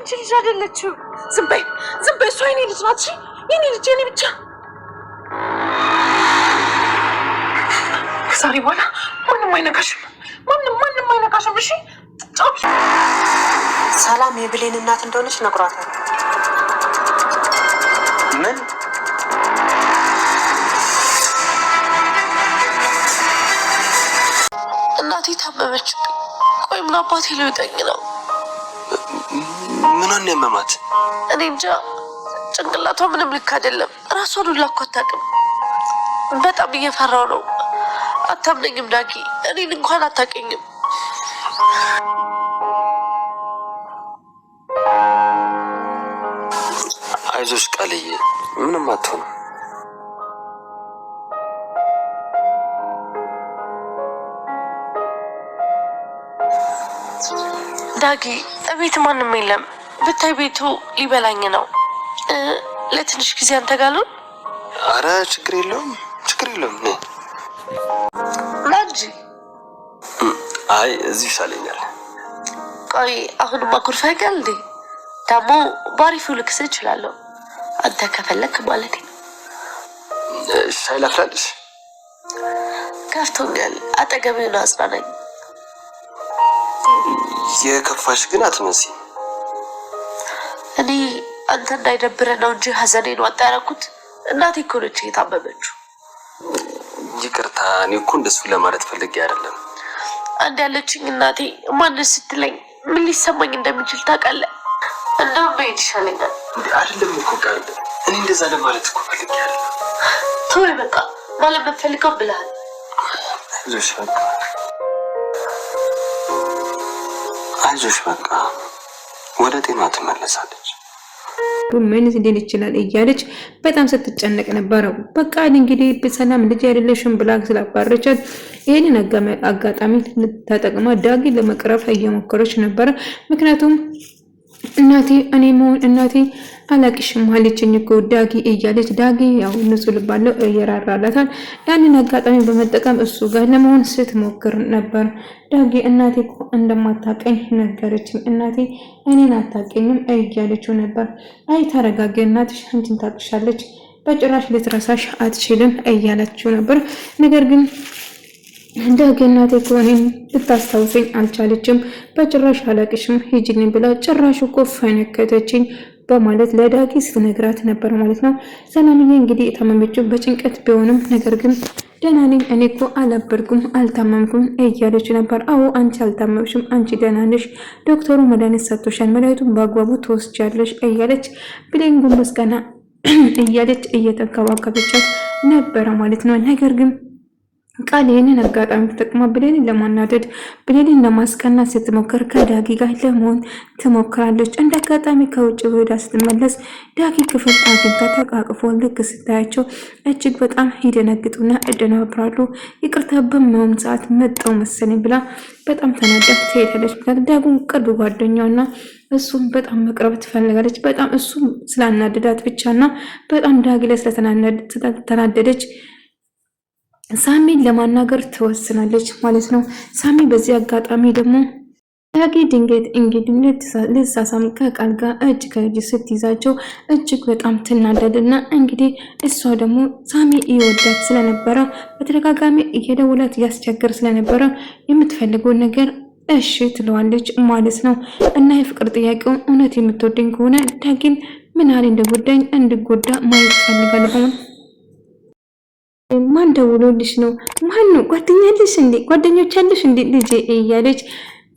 አንቺ ልጅ አይደለችው። ዝም በይ እሷ የኔ ልጅ ናት። የኔ ልጅ የኔ ብቻ። ከዛሬ በኋላ ማንም አይነካሽም። እሺ ጫውሽ። ሰላም የብሌን እናት እንደሆነች ነግሯታል። ምን እናቴ ታመመችብኝ። ቆይ ምን አባቴ ሊወጣኝ ነው? ምኗን ያመማት? እኔ እንጃ። ጭንቅላቷ ምንም ልክ አይደለም። ራሷን ሁላ እኮ አታውቅም። በጣም እየፈራው ነው። አታምነኝም ዳጊ? እኔን እንኳን አታውቀኝም። አይዞሽ ቃልዬ፣ ምንም አትሆንም። ዳጊ ቤት ማንም የለም። ብታይ ቤቱ ሊበላኝ ነው። ለትንሽ ጊዜ አንተ ጋር ልሁን? አረ ችግር የለውም። ላንጂ አይ እዚህ ይሻለኛል። ቆይ አሁንም አኩርፋ ይጋል እንዴ? ደግሞ ባሪፉ ልክስ እችላለሁ። አንተ ከፈለክ ማለት ነው። ሻይ ላፍላለሽ? ከፍቶኛል። አጠገቤ ነው፣ አጽናናኝ። የከፋሽ ግን አትመስይ። እኔ አንተ እንዳይደብረህ ነው እንጂ ሀዘኔን ዋጣ ያደረኩት። እናቴ እኮ ነች የታመመችው። ይቅርታ፣ እኔ እኮ እንደሱ ለማለት ፈልጌ አይደለም። አንድ ያለችኝ እናቴ ማንስ ስትለኝ ምን ሊሰማኝ እንደሚችል ታውቃለህ? እንደውም መሄድ ይሻለኛል። አይደለም እኮ ቃል፣ እኔ እንደዛ ለማለት እኮ ፈልጌ አይደለም። ተወው በቃ። ማለት መፈልገው ብለሃል። አይዞሽ በቃ ወደ ጤና ትመለሳለች። ምን ሊል ይችላል እያለች በጣም ስትጨነቅ ነበረ። በቃ እንግዲህ በሰላም ልጅ አይደለሽም ብላ ስላባረቻት ይሄንን አጋጣሚ ተጠቅማ ዳጊ ለመቅረፍ እየሞከረች ነበረ። ምክንያቱም እናቴ አላቅሽም አለችኝ እኮ ዳጊ እያለች ዳጊ ያው ንጹህ ልብ አለው እየራራላታል። ያንን አጋጣሚ በመጠቀም እሱ ጋር ለመሆን ስትሞክር ነበር። ዳጊ እናቴ እኮ እንደማታቀኝ ነገረችኝ፣ እናቴ እኔን አታቀኝም እያለችው ነበር። አይ ተረጋጊ፣ እናትሽ አንቺን ታቅሻለች፣ በጭራሽ ልትረሳሽ አትችልም እያለችው ነበር። ነገር ግን ዳጊ እናቴ እኮ እኔን ልታስታውሰኝ አልቻለችም፣ በጭራሽ አላቅሽም ሂጂልኝ ብላ ጭራሽ እኮ ፈነከተችኝ በማለት ለዳጊ ስትነግራት ነበር ማለት ነው። ሰላምዬ እንግዲህ የታመመችው በጭንቀት ቢሆንም ነገር ግን ደህና ነኝ እኔ እኮ አላበድኩም አልታመምኩም እያለች ነበር። አዎ አንቺ አልታመምሽም፣ አንቺ ደህና ነሽ፣ ዶክተሩ መድኃኒት ሰጥቶሻል፣ መድኃኒቱን በአግባቡ ትወስጃለሽ እያለች ብሌን ጎንበስ ቀና እያለች እየተንከባከበቻት ነበረ ማለት ነው። ነገር ግን ቃል ይህንን አጋጣሚ ተጠቅማ ብሌንን ለማናደድ ብሌንን ለማስቀናት ስትሞክር ከዳጊ ጋር ለመሆን ትሞክራለች። እንደ አጋጣሚ ከውጭ ወዳ ስትመለስ ዳጊ ክፍል አግኝታ ተቃቅፎ ልክ ስታያቸው እጅግ በጣም ይደነግጡና እደናብራሉ። ይቅርታ በሚሆን ሰዓት መጣው መሰለኝ ብላ በጣም ተናዳ ትሄዳለች። ምክንያቱም ዳጉን ቅርብ ጓደኛውና እሱም በጣም መቅረብ ትፈልጋለች። በጣም እሱም ስላናደዳት ብቻና በጣም ዳጊ ላይ ስለተናደደች ሳሚን ለማናገር ትወስናለች ማለት ነው። ሳሚ በዚህ አጋጣሚ ደግሞ ዳጊ ድንገት እንግዲህ ልትሳሳም ከቃል ጋር እጅ ከእጅ ስትይዛቸው እጅግ በጣም ትናደድና እንግዲህ እሷ ደግሞ ሳሚ ይወዳት ስለነበረ በተደጋጋሚ እየደወላት ያስቸግር ስለነበረ የምትፈልገው ነገር እሺ ትለዋለች ማለት ነው። እና የፍቅር ጥያቄውን እውነት የምትወደኝ ከሆነ ዳጊን ምን ያህል እንደጎዳኝ እንድጎዳ ማየት ፈልጋለሁ። ማን ደውሎልሽ ነው? ማን ነው? ጓደኛለሽ እንዴ? ጓደኞች አለሽ እንዴ ልጄ እያለች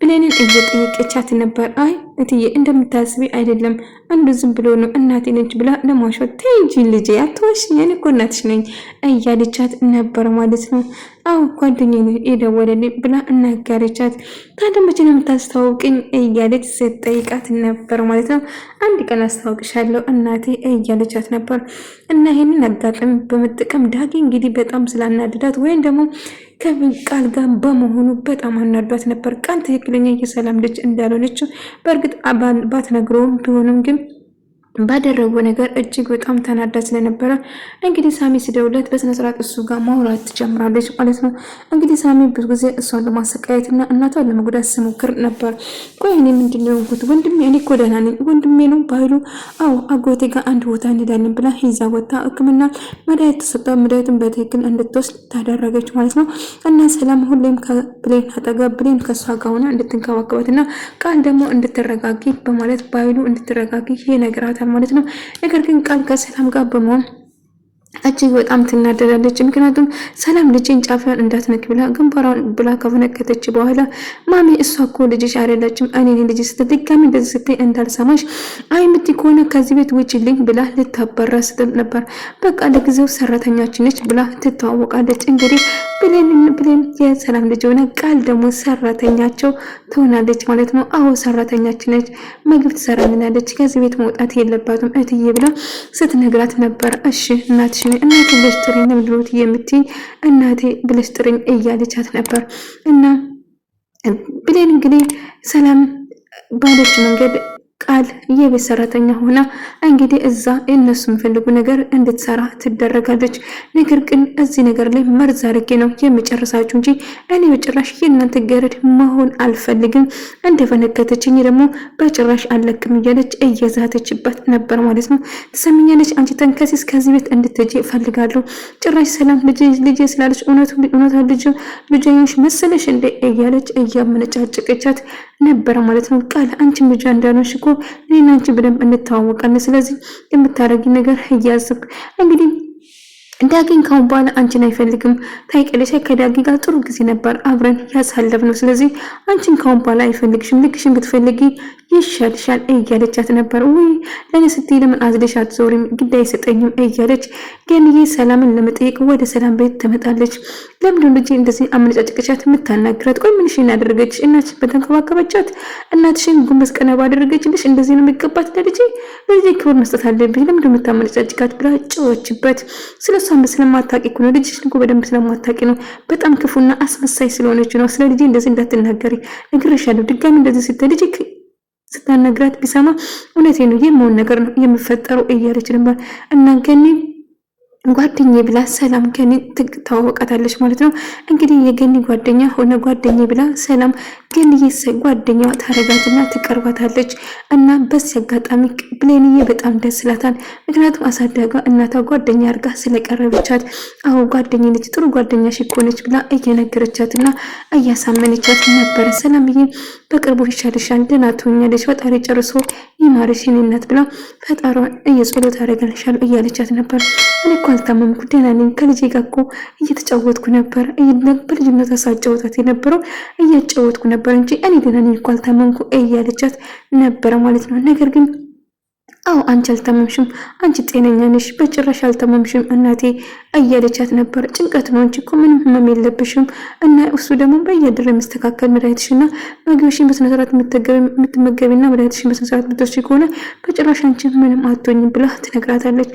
ብሌንን እየጠየቀቻት ነበር። አይ እትዬ እንደምታስቢ አይደለም፣ አንዱ ዝም ብሎ ነው እናቴ ነች ብላ ለማሾት ተይጂ ልጄ አትዋሽኝ፣ እኔ እኮ እናትሽ ነኝ እያለቻት ነበር ማለት ነው። አዎ ጓደኛዬ የደወለልኝ ብላ እናገረቻት። ታዲያ መቼ ነው የምታስተዋውቅኝ እያለች ስትጠይቃት ነበር ማለት ነው። አንድ ቀን አስተዋውቅሻለሁ እናቴ እያለቻት ነበር። እና ይሄንን አጋጣሚ በመጠቀም ዳጊ እንግዲህ በጣም ስላናደዳት ወይም ደግሞ ከቃል ጋር በመሆኑ በጣም አናዷት ነበር። ቃል ትክክለኛ የሰላም ልጅ እንዳልሆነች በእርግጥ ባትነግረውም ቢሆንም ግን ባደረገው ነገር እጅግ በጣም ተናዳ ስለነበረ እንግዲህ ሳሚ ሲደውለት በስነ ስርዓት እሱ ጋር ማውራት ትጀምራለች ማለት ነው። እንግዲህ ሳሚ ብዙ ጊዜ እሷን ለማሰቃየትና እናቷን ለመጉዳት ሲሞክር ነበር። ቆይ እኔ ምንድነው የሆንኩት? ወንድሜ እኔ እኮ ደህና ነኝ፣ ወንድሜ ነው ባይሉ አዎ አጎቴ ጋር አንድ ቦታ እንሄዳለን ብላ ይዛ ወጣ ሕክምና መድኃኒት ተሰጣ። መድኃኒቱን በትክክል እንድትወስድ ታደረገች ማለት ነው። እና ሰላም ሁሌም ከብሌን አጠገብ ብሌን ከእሷ ጋር ሆና እንድትንከባከባትና ቃል ደግሞ እንድትረጋጊ በማለት ባይሉ እንድትረጋጊ ይነግራታል ማለት ነው። ነገር ግን ቃል ከሰላም ጋር በመሆን እጅግ በጣም ትናደዳለች። ምክንያቱም ሰላም ልጅን ጫፍን እንዳትነክ ብላ ግንባሯን ብላ ከፈነከተች በኋላ ማሚ እሷ እኮ ልጅሽ አይደለችም እኔ ልጅ ስትል ድጋሚ እንደዚህ ስትይ እንዳልሰማሽ አይምቲ ከሆነ ከዚህ ቤት ውጭልኝ ብላ ልታባራ ስትል ነበር። በቃ ለጊዜው ሰራተኛችን ነች ብላ ትተዋወቃለች። እንግዲህ ብሌን የሰላም ልጅ ሆነ ቃል ደግሞ ሰራተኛቸው ትሆናለች ማለት ነው። አዎ ሰራተኛችን ነች፣ ምግብ ትሰራልናለች፣ ከዚህ ቤት መውጣት የለባትም እትዬ ብላ ስትነግራት ነበር። እሺ እናቴ ብለሽ ጥሪኝ ነው ብሎት የምትይ እናቴ ብለሽ ጥሪኝ እያለቻት ነበር። እና ብሌን እንግዲህ ሰላም ባለች መንገድ ቃል የቤት ሰራተኛ ሆና እንግዲህ እዛ እነሱ የሚፈልጉ ነገር እንድትሰራ ትደረጋለች። ነገር ግን እዚህ ነገር ላይ መርዝ አድርጌ ነው የምጨርሳችሁ እንጂ እኔ በጭራሽ የእናንተ ገረድ መሆን አልፈልግም፣ እንደፈነከተችኝ ደግሞ በጭራሽ አለቅም እያለች እየዛተችበት ነበር ማለት ነው። ትሰሚኛለች? አንቺ ተንከሲስ ከዚህ ቤት እንድትሄጂ እፈልጋለሁ። ጭራሽ ሰላም ልጅ ስላለች እውነታ ልጅሽ መሰለሽ እንደ እያለች እያመነጫጨቀቻት ነበር ማለት ነው። ቃል አንቺ ልጅ እንዳልሆንሽ እኮ እኔና አንቺ በደንብ እንተዋወቃለን። ስለዚህ የምታረጊ ነገር እያዝብ እንግዲህ ዳጊን ካሁን በኋላ አንቺን አይፈልግም። ታይቀለሽ ከዳጊ ጋር ጥሩ ጊዜ ነበር አብረን ያሳለፍነው። ስለዚህ አንቺን ካሁን በኋላ አይፈልግሽም። ልክሽን ብትፈልጊ ይሻልሻል እያለቻት ነበር። ወይ ለኔ ስትይ ለምን አዝለሽ አትዞሪም? ግድ አይሰጠኝም እያለች ገንዬ ሰላምን ለመጠየቅ ወደ ሰላም ቤት ትመጣለች። ለምንድን ልጅ እንደዚህ አመነጫጭቀቻት የምታናግራት? ቆይ ምንሽን ያደረገች? እናትሽ በተንከባከበቻት? እናትሽን ጉንበስ ቀና ባደረገችልሽ? እንደዚህ ነው የሚገባት? ለልጄ ክብር መስጠት አለብኝ። ለምንድን የምታመነጫጭቃት ብላ ጨወችበት። ስለሷ ስለማታውቂ እኮ ነው። ልጅሽ እኮ በደንብ ስለማታውቂ ነው። በጣም ክፉና አስመሳይ ስለሆነች ነው። ስለ ልጄ እንደዚህ እንዳትናገሪ እግርሻለሁ። ድጋሚ እንደዚህ ስትል ልጅ ስታናግራት ቢሰማ እውነቴ ነው የመሆን ነገር ነው የሚፈጠረው እያለች ነበር። እና ገኒ ጓደኛዬ ብላ ሰላም ገኒ ትተዋወቃታለች ማለት ነው። እንግዲህ የገኒ ጓደኛ ሆነ ጓደኛዬ ብላ ሰላም ገኒዬ ጓደኛዋ ታረጋትና ትቀርባታለች። እና በዚህ አጋጣሚ ብሌንዬ በጣም ደስ ይላታል። ምክንያቱም አሳዳጋ እናቷ ጓደኛ አድርጋ ስለቀረበቻት አዎ ጓደኛዬ ነች፣ ጥሩ ጓደኛሽ እኮ ነች ብላ እየነገረቻትና እያሳመነቻት ነበረ። ሰላምዬ በቅርቡ ይሻልሻል፣ ደህና ትሆኛለሽ፣ ፈጣሪ ጨርሶ ይማርሽ የኔ እናት ብላ ፈጣሪዋን እየጸሎት አደረጋልሻለሁ እያለቻት ነበር። እኔ እኮ አልታመምኩ ደህና ነኝ፣ ከልጄ ጋር እኮ እየተጫወትኩ ነበር፣ በልጅነት አሳጫወታት የነበረው እያጫወትኩ ነበር እንጂ እኔ ደህና ነኝ እኮ አልታመምኩ እያለቻት ነበረ ማለት ነው። ነገር ግን አዎ አንቺ አልታመምሽም፣ አንቺ ጤነኛ ነሽ፣ በጭራሽ አልታመምሽም እናቴ እያለቻት ነበር። ጭንቀት ነው እንጂ እኮ ምንም ህመም የለብሽም። እና እሱ ደግሞ በየድር የሚስተካከል መድኃኒትሽና ምግብሽን በስነ ስርዓት የምትመገቢና መድኃኒትሽን በስነ ስርዓት የምትወስጂ ከሆነ በጭራሽ አንቺ ምንም አትሆኝም ብላ ትነግራታለች።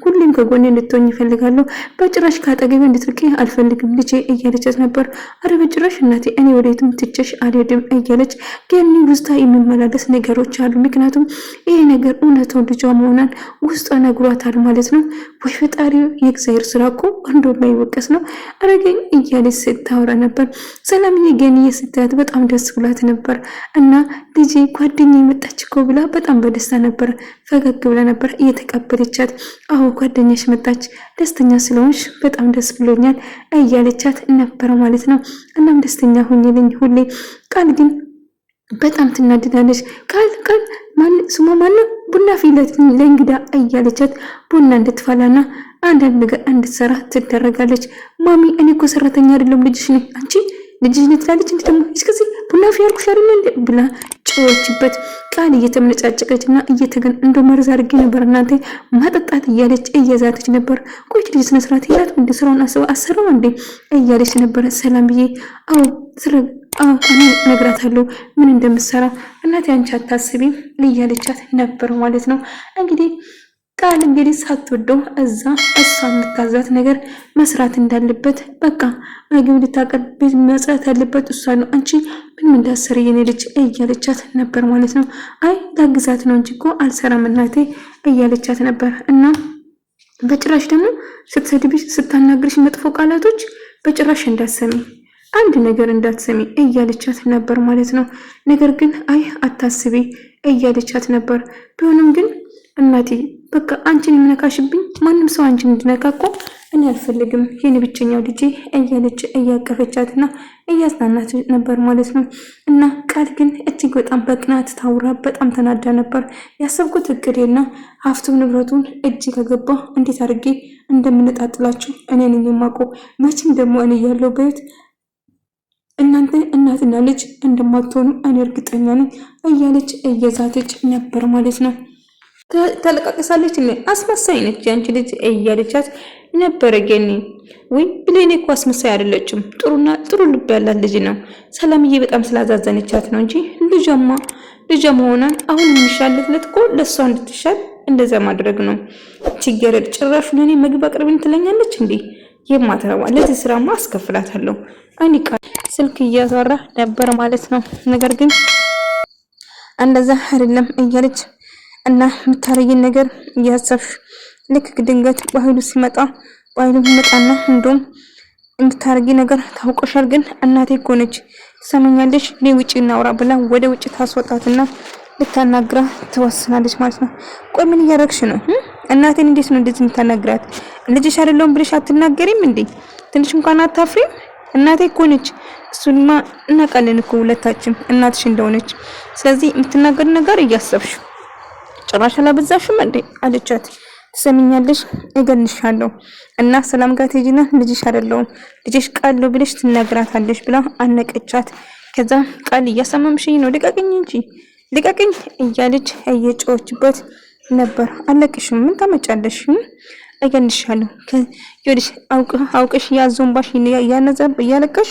ሁሌም ከጎኔ እንድትሆኝ ይፈልጋለሁ፣ በጭራሽ ከአጠገቤ እንድትርቂ አልፈልግም ልጄ እያለቻት ነበር። አረ በጭራሽ እናቴ እኔ ወዴትም ትቼሽ አልሄድም እያለች ገኒ ውስጣ የሚመላለስ ነገሮች አሉ። ምክንያቱም ይሄ ነገር እውነታውን ልጇ መሆኗን ውስጧ ነግሯታል ማለት ነው። ወይ ፈጣሪ የእግዚአብሔር ስራ እኮ እንደማይወቀስ ነው። አረገኝ እያለች ስታወራ ነበር። ሰላምዬ ገኒዬ ስታያት በጣም ደስ ብሏት ነበር። እና ልጄ ጓደኛዬ መጣች እኮ ብላ በጣም በደስታ ነበር ፈገግ ብላ ነበር እየተቀበለቻት። አዎ ጓደኛሽ መጣች፣ ደስተኛ ስለሆንሽ በጣም ደስ ብሎኛል እያለቻት ነበር ማለት ነው። እናም ደስተኛ ሁኚልኝ ሁሌ። ቃል ግን በጣም ትናደዳለች። ቃል ስሟ ማነው? ቡና ፊለት ለእንግዳ እያለቻት ቡና እንድትፈላና አንዳንድ ነገር እንድትሰራ ትደረጋለች። ማሚ እኔ እኮ ሰራተኛ አይደለም ልጅሽ ነኝ፣ አንቺ ልጅሽ ነኝ ትላለች። እንዴ ደግሞ እስከዚህ ቡና ፊያልኩሽ አይደል እንዴ ብላ ጨወችበት። ቃል እየተመነጫጨቀችና እንደ መርዝ አድርጌ ነበር እናንተ ማጠጣት እያለች እየዛተች ነበር። ቆይ ልጅ ስነ ስርዓት ይላት እንደ ስራውን አሰራው እንዴ እያለች ነበር። ሰላም ብዬ አዎ እኔ እነግራታለሁ ምን እንደምትሰራ እናቴ አንቺ አታስቢ እያለቻት ነበር ማለት ነው። እንግዲህ ቃል ሳትወደው እዛ እሷ የምታዛት ነገር መስራት እንዳለበት በቃ ምግብ ልታቀርብ መስራት ያለበት እሷ ነው። አንቺ ምን ምንም እንዳሰሪ የኔ ልጅ እያለቻት ነበር ማለት ነው። አይ ላግዛት ነው እንጂ እኮ አልሰራም እናቴ እያለቻት ነበር። እና በጭራሽ ደግሞ ስትሰድብሽ ስታናግርሽ መጥፎ ቃላቶች በጭራሽ እንዳትሰሚ አንድ ነገር እንዳትሰሚ እያለቻት ነበር ማለት ነው። ነገር ግን አይ አታስቢ እያለቻት ነበር። ቢሆንም ግን እናቴ በቃ አንቺን የምነካሽብኝ ማንም ሰው አንቺን እንድነካ እኮ እኔ አልፈልግም የኔ ብቸኛው ልጄ እያለች እያቀፈቻትና እያዝናናች ነበር ማለት ነው። እና ቃል ግን እጅግ በጣም በቅናት ታውራ በጣም ተናዳ ነበር። ያሰብኩት እቅዴና ሀብቱን ንብረቱን እጅ ከገባ እንዴት አድርጌ እንደምንጣጥላችሁ እኔ ነኝ የማውቀው። መቼም ደግሞ እኔ ያለው በየት እናንተ እናትና ልጅ እንደማትሆኑ እኔ እርግጠኛ ነኝ እያለች እየዛተች ነበር ማለት ነው። ተለቃቀሳለች። አስመሳይ ነች ያንቺ ልጅ እያለቻት ነበረ ገኒ። ወይ ብሌኔ እኮ አስመሳይ አይደለችም፣ ጥሩ ልብ ያላት ልጅ ነው። ሰላምዬ በጣም ስላዛዘነቻት ነው እንጂ ልጇ መሆኗን አሁን የሚሻለት እኮ ለሷ እንድትሻል እንደዛ ማድረግ ነው። ችግር ጭራሽ ለኔ ምግብ አቅርብኝ ትለኛለች እንዴ? የማትረባ ለዚህ ስራማ አስከፍላታለሁ። አኒቃ ስልክ እያወራ ነበር ማለት ነው። ነገር ግን እንደዛ አይደለም እያለች እና የምታረጊን ነገር እያሰብሽ ልክ ድንገት በኃይሉ ሲመጣና እንደውም የምታረጊ ነገር ታውቆሻል። ግን እናቴ እኮ ነች ትሰማኛለሽ፣ እኔ ውጪ እናውራ ብላ ወደ ውጪ ታስወጣትና ልታናግራ ትወስናለች ማለት ነው። ቆይ ምን እያደረግሽ ነው? እናቴን እንዴት ነው እንደዚህ የምታናግራት? ልጅሽ አይደለሁም ብለሽ አትናገሪም እንዴ? ትንሽ እንኳን አታፍሪም? እናቴ እኮ ነች። እሱንማ እናውቃለን እኮ ሁለታችን እናትሽ እንደሆነች። ስለዚህ የምትናገር ነገር እያሰብሽ ጭራሽ አላበዛሽም እንዴ አለቻት። ትሰሚኛለሽ እገልሻለሁ እና ሰላም ጋር ትሄጂና ልጅሽ አይደለሁም ልጅሽ ቃል ነው ብለሽ ትናገራታለሽ ብላ አነቀቻት። ከዛ ቃል እያሰማምሽኝ ነው ልቀቅኝ እንጂ ልቀቅኝ እያለች እየጮችበት ነበር። አለቅሽም ምን ታመጫለሽ? እገልሻለሁ ከይልሽ አውቀሽ ያዞንባሽ ያነዘብ እያለቀሽ